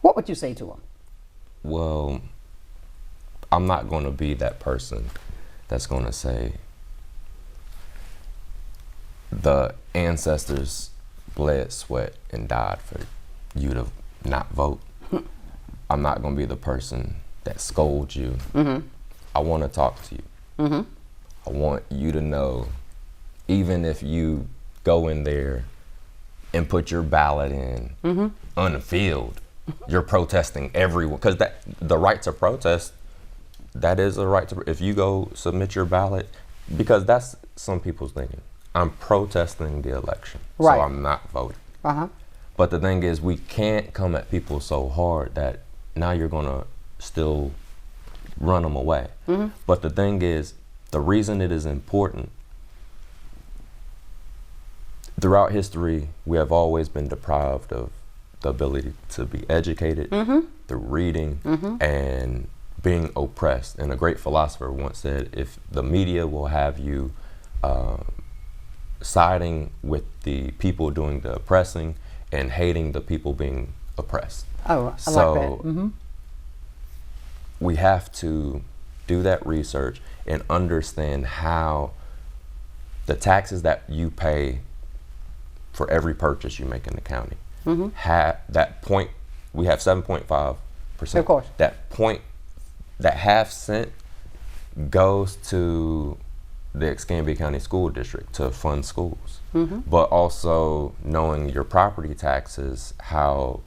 What would you say to them? Well, I'm not going to be that person that's going to say the ancestors bled, sweat, and died for you to not vote. I'm not going to be the person that scolds you. I want to talk to you. I want you to know, even if you go in there and put your ballot in unfilled, you're protesting everyone, because the right to protest, that is a right to, if you go submit your ballot, because that's some people's thinking. I'm protesting the election, so I'm not voting. But the thing is, we can't come at people so hard that now you're gonna still run them away. But the thing is, the reason it is important, throughout history, we have always been deprived of the ability to be educated through reading and being oppressed. And a great philosopher once said, if the media will have you siding with the people doing the oppressing and hating the people being oppressed. Oh, I like that. We have to do that research and understand how the taxes that you pay for every purchase you make in the county have that point. We have 7.5%. Of course. That half cent goes to the Escambia County School District to fund schools, but also knowing your property taxes, how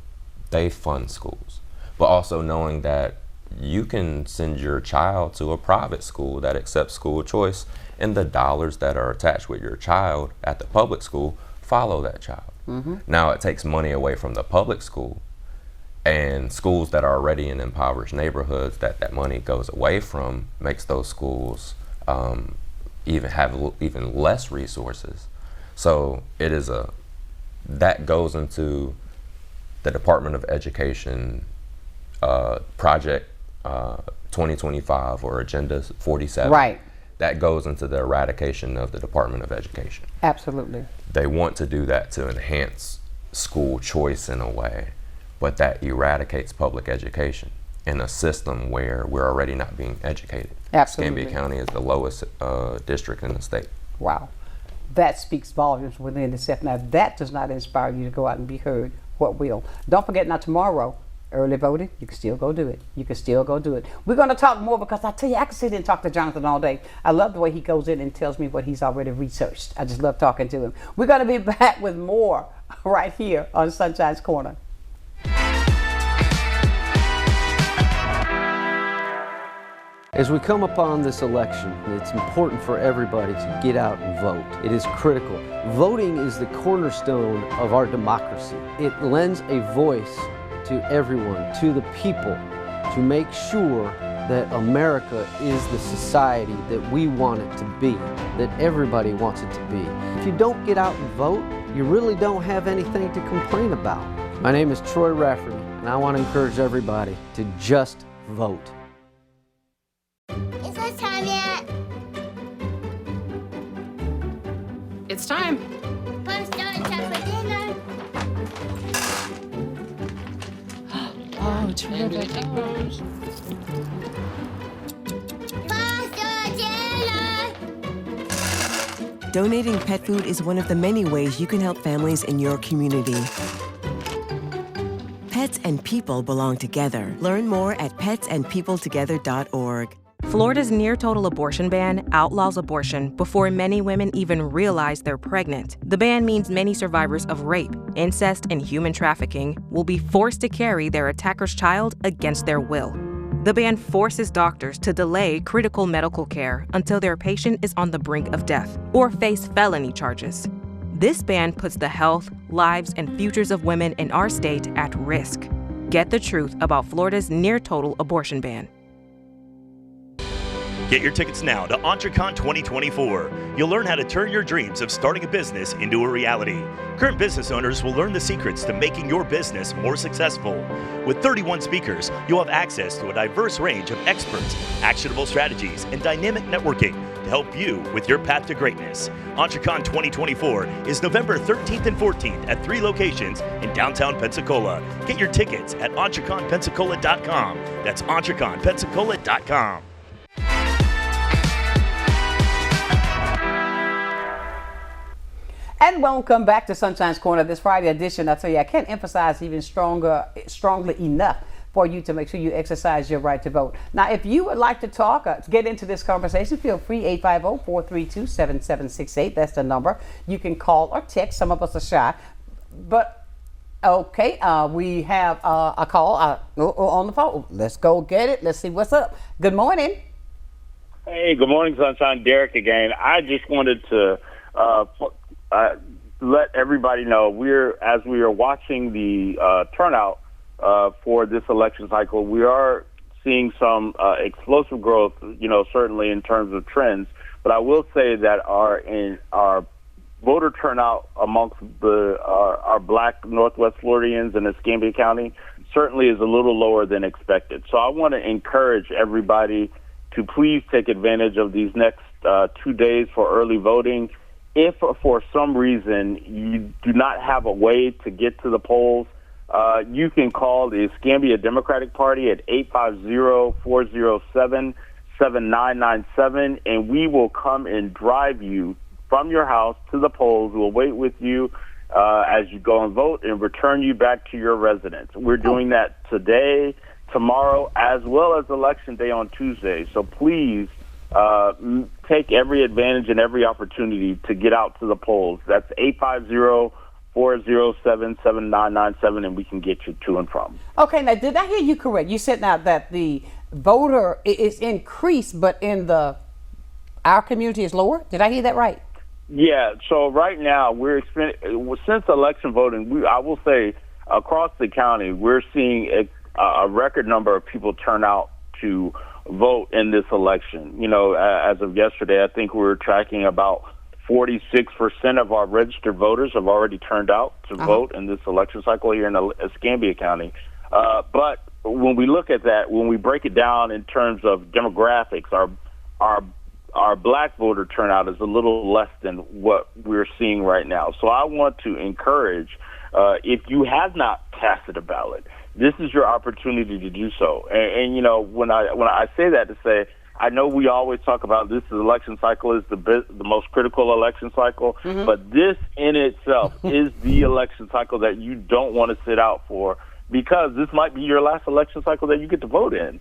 they fund schools, but also knowing that you can send your child to a private school that accepts school choice, and the dollars that are attached with your child at the public school follow that child. Now it takes money away from the public school, and schools that are already in impoverished neighborhoods that money goes away from makes those schools even less resources. So it is that goes into the Department of Education project 2025 or Agenda 47. Right. That goes into the eradication of the Department of Education. Absolutely. They want to do that to enhance school choice in a way, but that eradicates public education in a system where we're already not being educated. Absolutely. Escambia County is the lowest district in the state. Wow. That speaks volumes within itself. Now, if that does not inspire you to go out and be heard, what will? Don't forget, now tomorrow, early voting, you can still go do it. You can still go do it. We're going to talk more, because I tell you, I can sit and talk to Jonathan all day. I love the way he goes in and tells me what he's already researched. I just love talking to him. We're going to be back with more right here on Sunshine's Corner. As we come upon this election, it's important for everybody to get out and vote. It is critical. Voting is the cornerstone of our democracy. It lends a voice to everyone, to the people, to make sure that America is the society that we want it to be, that everybody wants it to be. If you don't get out and vote, you really don't have anything to complain about. My name is Troy Rafferty, and I want to encourage everybody to just vote. Is it time yet? It's time. Fun story time for dinner. Oh, terrific. Donating pet food is one of the many ways you can help families in your community. Pets and people belong together. Learn more at petsandpeopletogether.org. Florida's near-total abortion ban outlaws abortion before many women even realize they're pregnant. The ban means many survivors of rape, incest, and human trafficking will be forced to carry their attacker's child against their will. The ban forces doctors to delay critical medical care until their patient is on the brink of death or face felony charges. This ban puts the health, lives, and futures of women in our state at risk. Get the truth about Florida's near-total abortion ban. Get your tickets now to EntreCon 2024. You'll learn how to turn your dreams of starting a business into a reality. Current business owners will learn the secrets to making your business more successful. With 31 speakers, you'll have access to a diverse range of experts, actionable strategies, and dynamic networking to help you with your path to greatness. EntreCon 2024 is November 13th and 14th at 3 locations in downtown Pensacola. Get your tickets at EntreConPensacola.com. That's EntreConPensacola.com. And welcome back to Sunshine's Corner, this Friday edition. I tell you, I can't emphasize even strongly enough for you to make sure you exercise your right to vote. Now, if you would like to talk, get into this conversation, feel free, 850-432-7768. That's the number. You can call or text. Some of us are shy. But, okay, we have a call on the phone. Let's go get it. Let's see what's up. Good morning. Hey, good morning, Sunshine. Derek again. I just wanted to let everybody know as we are watching the turnout for this election cycle, we are seeing some explosive growth, certainly in terms of trends. But I will say that our voter turnout amongst our Black Northwest Floridians in Escambia County certainly is a little lower than expected. So I want to encourage everybody to please take advantage of these next 2 days for early voting. If for some reason you do not have a way to get to the polls, you can call the Escambia Democratic Party at 850-407-7997, and we will come and drive you from your house to the polls. We'll wait with you as you go and vote and return you back to your residence. We're doing that today, tomorrow, as well as Election Day on Tuesday. So please take every advantage and every opportunity to get out to the polls. That's 850-407-7997, and we can get you to and from. Okay, now did I hear you correct? You said now that the voter is increased, but in our community is lower? Did I hear that right? Yeah, so right now since election voting, I will say across the county, we're seeing a record number of people turn out to vote in this election. As of yesterday, I think we were tracking about 46% of our registered voters have already turned out to vote in this election cycle here in Escambia County. But when we look at that, when we break it down in terms of demographics, our Black voter turnout is a little less than what we're seeing right now. So I want to encourage, if you have not casted a ballot, this is your opportunity to do so. And when I say that to say, I know we always talk about this election cycle is the most critical election cycle, but this in itself is the election cycle that you don't want to sit out for, because this might be your last election cycle that you get to vote in.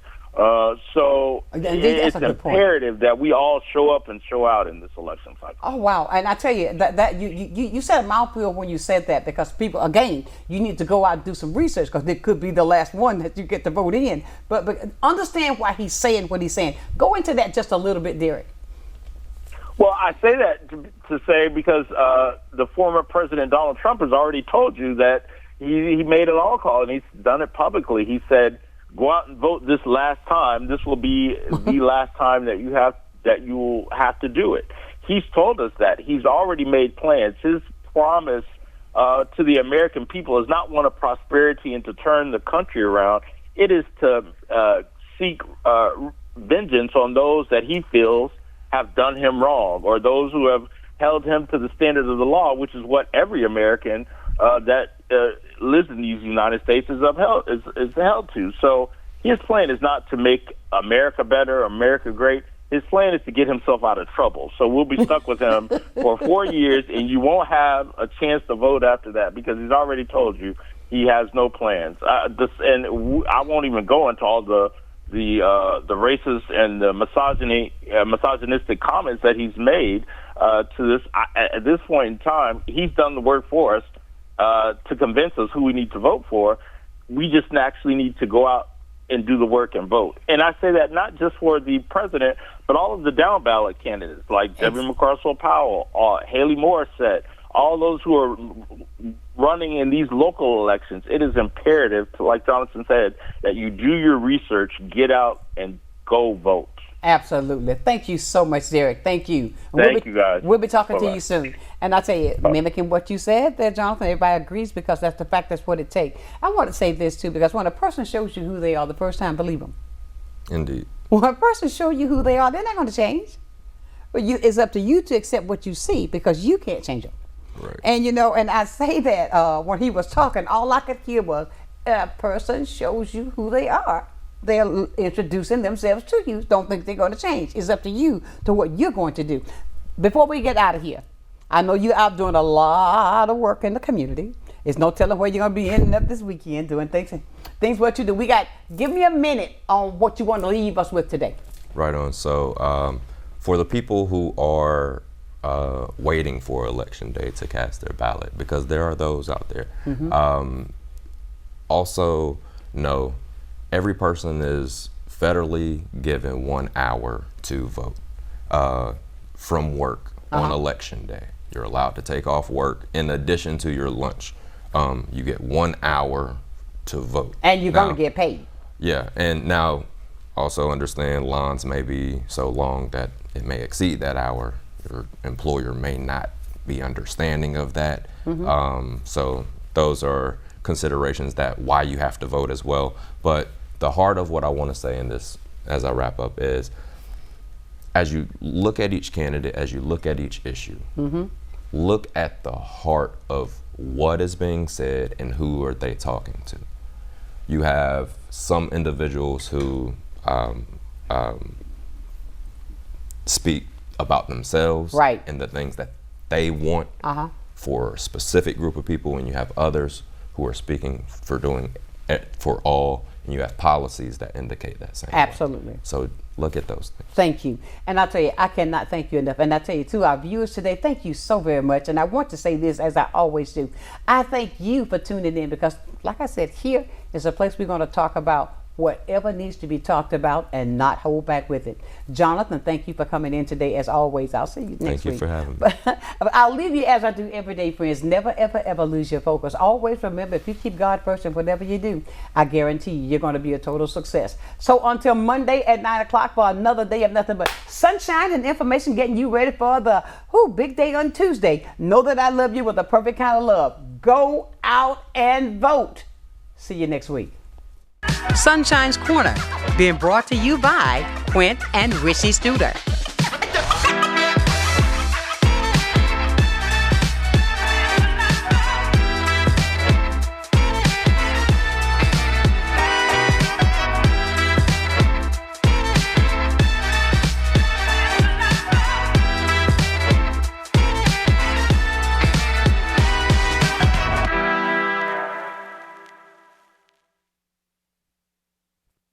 So it's imperative that we all show up and show out in this election cycle. Oh, wow. And I tell you, that you said a mouthful when you said that, because people, again, you need to go out and do some research, because it could be the last one that you get to vote in. But understand why he's saying what he's saying. Go into that just a little bit, Derek. Well, I say that to say because the former President Donald Trump has already told you that he made an all call, and he's done it publicly. He said, go out and vote this last time. This will be the last time that you will have to do it. He's told us that. He's already made plans. His promise to the American people is not one of prosperity and to turn the country around. It is to seek vengeance on those that he feels have done him wrong, or those who have held him to the standard of the law, which is what every American that lives in these United States is held to. So his plan is not to make America better, America great. His plan is to get himself out of trouble. So we'll be stuck with him for 4 years, and you won't have a chance to vote after that, because he's already told you he has no plans. And I won't even go into all the racist and the misogynistic comments that he's made to this. At this point in time, he's done the work for us to convince us who we need to vote for. We just actually need to go out and do the work and vote. And I say that not just for the president, but all of the down ballot candidates like Debbie Mucarsel-Powell, Haley Morissette, all those who are running in these local elections. It is imperative, like Jonathan said, that you do your research, get out, and go vote. Absolutely. Thank you so much, Derek. Thank you. Thank you, guys. We'll be talking to you soon. And I tell you, mimicking what you said there, Jonathan, everybody agrees, because that's the fact, that's what it takes. I want to say this, too, because when a person shows you who they are the first time, believe them. Indeed. When a person shows you who they are, they're not going to change. But it's up to you to accept what you see because you can't change them. Right. And and I say that when he was talking, all I could hear was a person shows you who they are. They're introducing themselves to you. Don't think they're going to change. It's up to you to what you're going to do. Before we get out of here, I know you're out doing a lot of work in the community. There's no telling where you're going to be ending up this weekend doing things what you do. Give me a minute on what you want to leave us with today. Right on. So for the people who are waiting for election day to cast their ballot, because there are those out there. Also know every person is federally given 1 hour to vote from work on election day. You're allowed to take off work in addition to your lunch. You get 1 hour to vote. And you're going to get paid. Yeah, and now also understand lines may be so long that it may exceed that hour. Your employer may not be understanding of that. So those are considerations that why you have to vote as well. But the heart of what I want to say in this as I wrap up is, as you look at each candidate, as you look at each issue, look at the heart of what is being said and who are they talking to. You have some individuals who speak about themselves and the things that they want for a specific group of people, and you have others who are speaking for doing it for all, and you have policies that indicate that same Absolutely. way. So look at those things. Thank you. And I'll tell you, I cannot thank you enough. And I tell you, to our viewers today, thank you so very much. And I want to say this as I always do. I thank you for tuning in because, like I said, here is a place we're going to talk about whatever needs to be talked about and not hold back with it. Jonathan, thank you for coming in today as always. I'll see you next week. Thank you for having me. But I'll leave you as I do every day, friends. Never, ever, ever lose your focus. Always remember, if you keep God first in whatever you do, I guarantee you're going to be a total success. So until Monday at 9 o'clock for another day of nothing but sunshine and information, getting you ready for the big day on Tuesday. Know that I love you with a perfect kind of love. Go out and vote. See you next week. Sunshine's Corner, being brought to you by Quint and Richie Studer.